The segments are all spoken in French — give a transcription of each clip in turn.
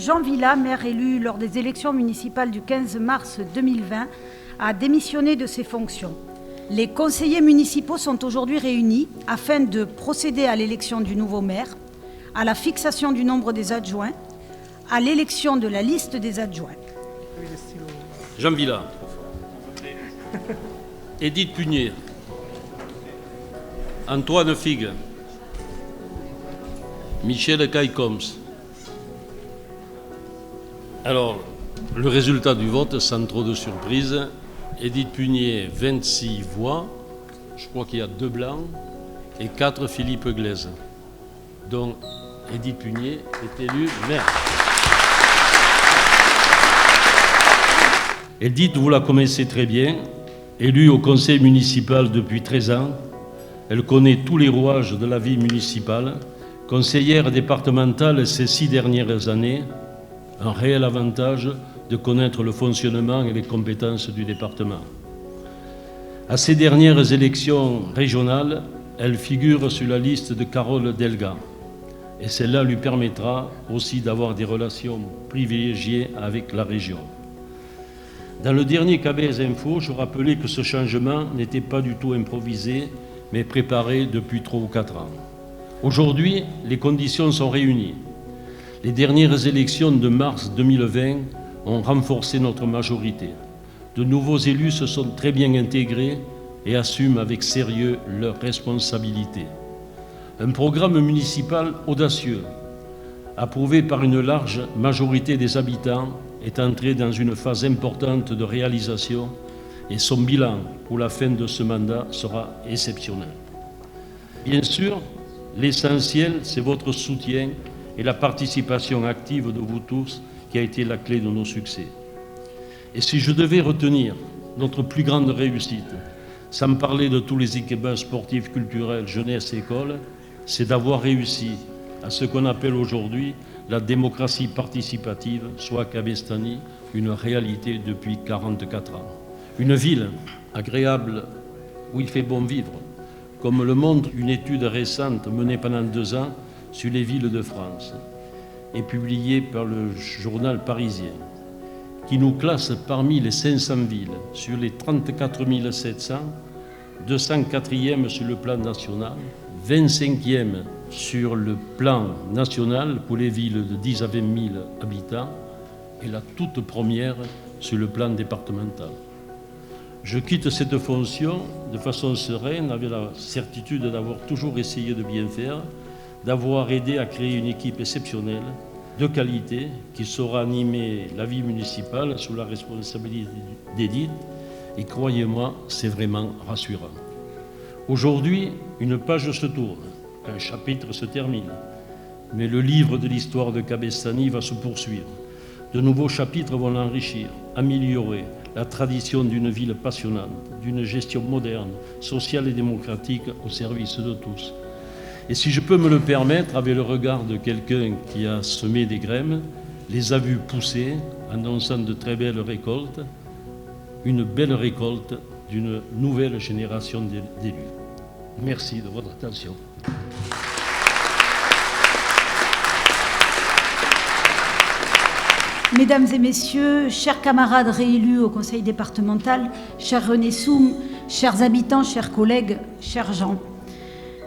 Jean Villa, maire élu lors des élections municipales du 15 mars 2020, a démissionné de ses fonctions. Les conseillers municipaux sont aujourd'hui réunis afin de procéder à l'élection du nouveau maire, à la fixation du nombre des adjoints, à l'élection de la liste des adjoints. Jean Villa, Edith Punier, Antoine Figue, Michel Caillecombs. Alors, le résultat du vote, sans trop de surprise, Edith Punier, 26 voix, je crois qu'il y a 2 blancs et 4 Philippe Glaise. Donc, Edith Punier est élue maire. Edith, vous la connaissez très bien, élue au conseil municipal depuis 13 ans. Elle connaît tous les rouages de la vie municipale. Conseillère départementale ces 6 dernières années, un réel avantage de connaître le fonctionnement et les compétences du département. À ces dernières élections régionales, elle figure sur la liste de Carole Delga. Et cela lui permettra aussi d'avoir des relations privilégiées avec la région. Dans le dernier KBS Info, je rappelais que ce changement n'était pas du tout improvisé, mais préparé depuis 3 ou 4 ans. Aujourd'hui, les conditions sont réunies. Les dernières élections de mars 2020 ont renforcé notre majorité. De nouveaux élus se sont très bien intégrés et assument avec sérieux leurs responsabilités. Un programme municipal audacieux, approuvé par une large majorité des habitants, est entré dans une phase importante de réalisation et son bilan pour la fin de ce mandat sera exceptionnel. Bien sûr, l'essentiel, c'est votre soutien et la participation active de vous tous qui a été la clé de nos succès. Et si je devais retenir notre plus grande réussite, sans parler de tous les équipements sportifs, culturels, jeunesse et école, c'est d'avoir réussi à ce qu'on appelle aujourd'hui la démocratie participative, soit à Cabestany, une réalité depuis 44 ans. Une ville agréable où il fait bon vivre, comme le montre une étude récente menée pendant 2 ans sur les villes de France et publiée par le journal Parisien, qui nous classe parmi les 500 villes sur les 34 700, 204e sur le plan national, 25e sur le plan national pour les villes de 10 à 20 000 habitants et la toute première sur le plan départemental. Je quitte cette fonction de façon sereine, avec la certitude d'avoir toujours essayé de bien faire, d'avoir aidé à créer une équipe exceptionnelle, de qualité, qui saura animer la vie municipale sous la responsabilité d'Edith. Et croyez-moi, c'est vraiment rassurant. Aujourd'hui, une page se tourne, un chapitre se termine, mais le livre de l'histoire de Cabestany va se poursuivre. De nouveaux chapitres vont l'enrichir, améliorer la tradition d'une ville passionnante, d'une gestion moderne, sociale et démocratique au service de tous. Et si je peux me le permettre, avec le regard de quelqu'un qui a semé des graines, les a vues pousser, annonçant de très belles récoltes, une belle récolte d'une nouvelle génération d'élus. Merci de votre attention. Mesdames et messieurs, chers camarades réélus au conseil départemental, cher René Soum, chers habitants, chers collègues, cher Jean,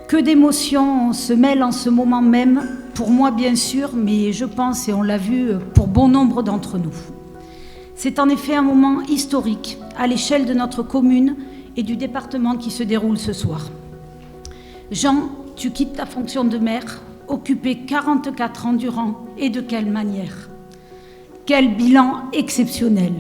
que d'émotions se mêlent en ce moment même, pour moi bien sûr, mais je pense, et on l'a vu, pour bon nombre d'entre nous. C'est en effet un moment historique à l'échelle de notre commune et du département qui se déroule ce soir. Jean, tu quittes ta fonction de maire, occupée 44 ans durant, et de quelle manière ? Quel bilan exceptionnel!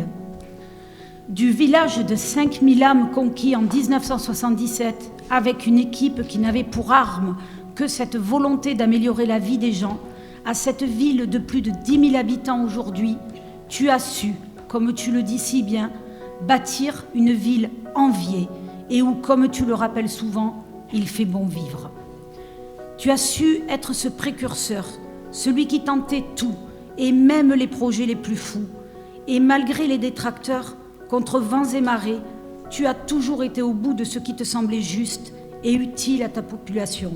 Du village de 5000 âmes conquis en 1977, avec une équipe qui n'avait pour arme que cette volonté d'améliorer la vie des gens, à cette ville de plus de 10 000 habitants aujourd'hui, tu as su, comme tu le dis si bien, bâtir une ville enviée et où, comme tu le rappelles souvent, il fait bon vivre. Tu as su être ce précurseur, celui qui tentait tout, et même les projets les plus fous. Et malgré les détracteurs, contre vents et marées, tu as toujours été au bout de ce qui te semblait juste et utile à ta population.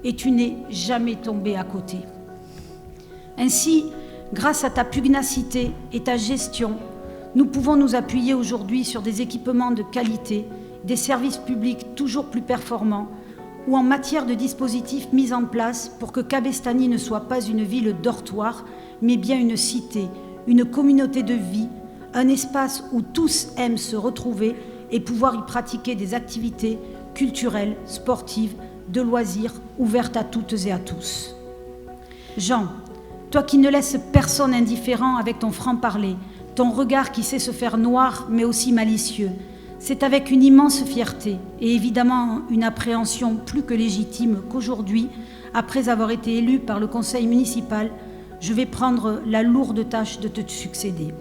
Et tu n'es jamais tombé à côté. Ainsi, Grâce à ta pugnacité et ta gestion, nous pouvons nous appuyer aujourd'hui sur des équipements de qualité, des services publics toujours plus performants ou en matière de dispositifs mis en place pour que Cabestany ne soit pas une ville dortoir, mais bien une cité, une communauté de vie, un espace où tous aiment se retrouver et pouvoir y pratiquer des activités culturelles, sportives, de loisirs, ouvertes à toutes et à tous. Jean, toi qui ne laisses personne indifférent avec ton franc-parler, ton regard qui sait se faire noir mais aussi malicieux, c'est avec une immense fierté et évidemment une appréhension plus que légitime qu'aujourd'hui, après avoir été élu par le conseil municipal, je vais prendre la lourde tâche de te succéder.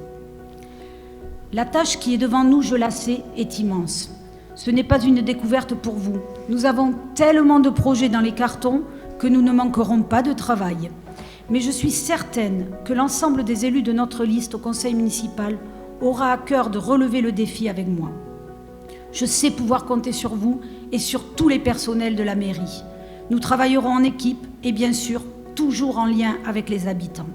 La tâche qui est devant nous, je la sais, est immense. Ce n'est pas une découverte pour vous. Nous avons tellement de projets dans les cartons que nous ne manquerons pas de travail. Mais je suis certaine que l'ensemble des élus de notre liste au conseil municipal aura à cœur de relever le défi avec moi. Je sais pouvoir compter sur vous et sur tous les personnels de la mairie. Nous travaillerons en équipe et bien sûr, toujours en lien avec les habitants.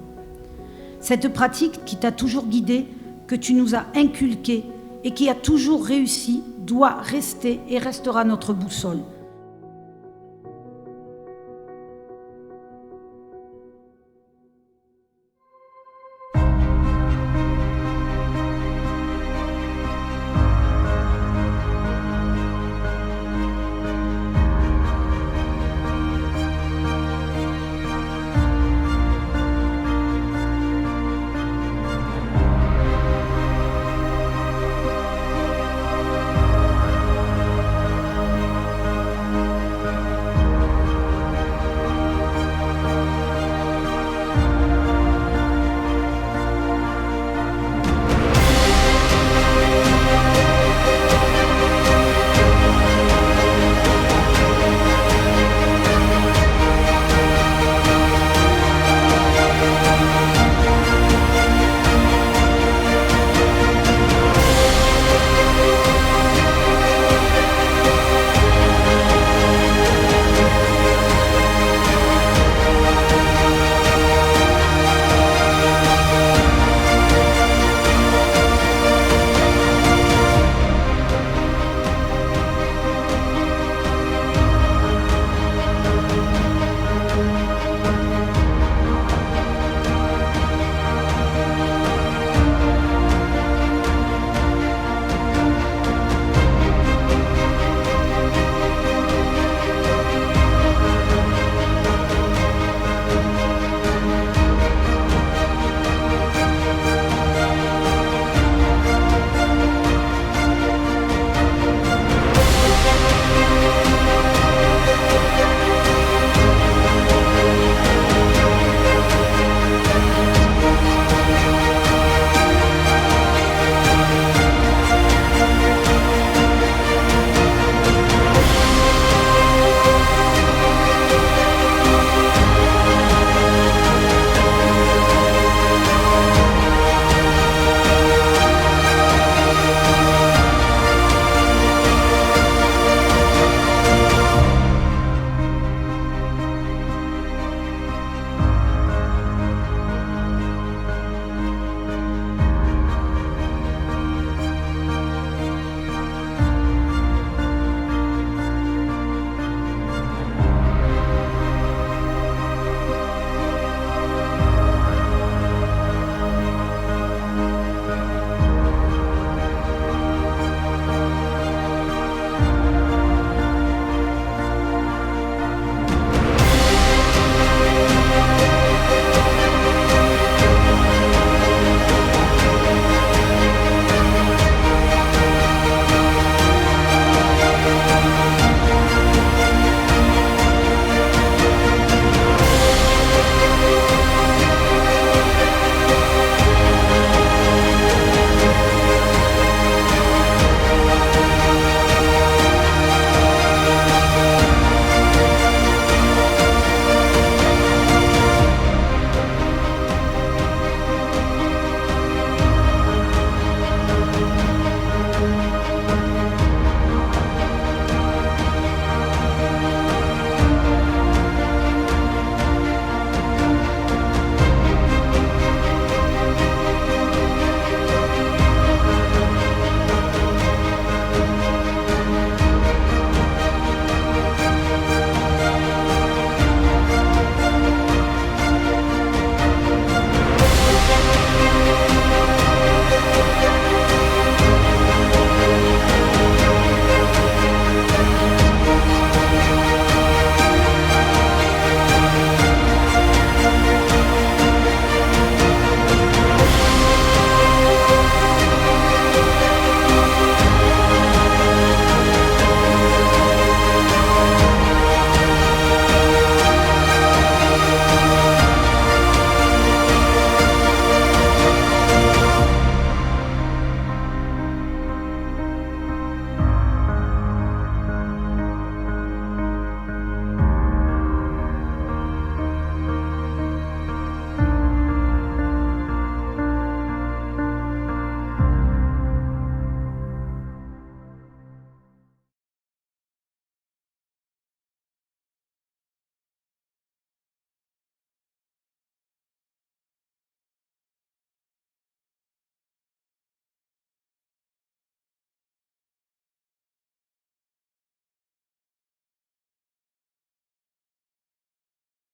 Cette pratique qui t'a toujours guidé, que tu nous as inculquée et qui a toujours réussi, doit rester et restera notre boussole.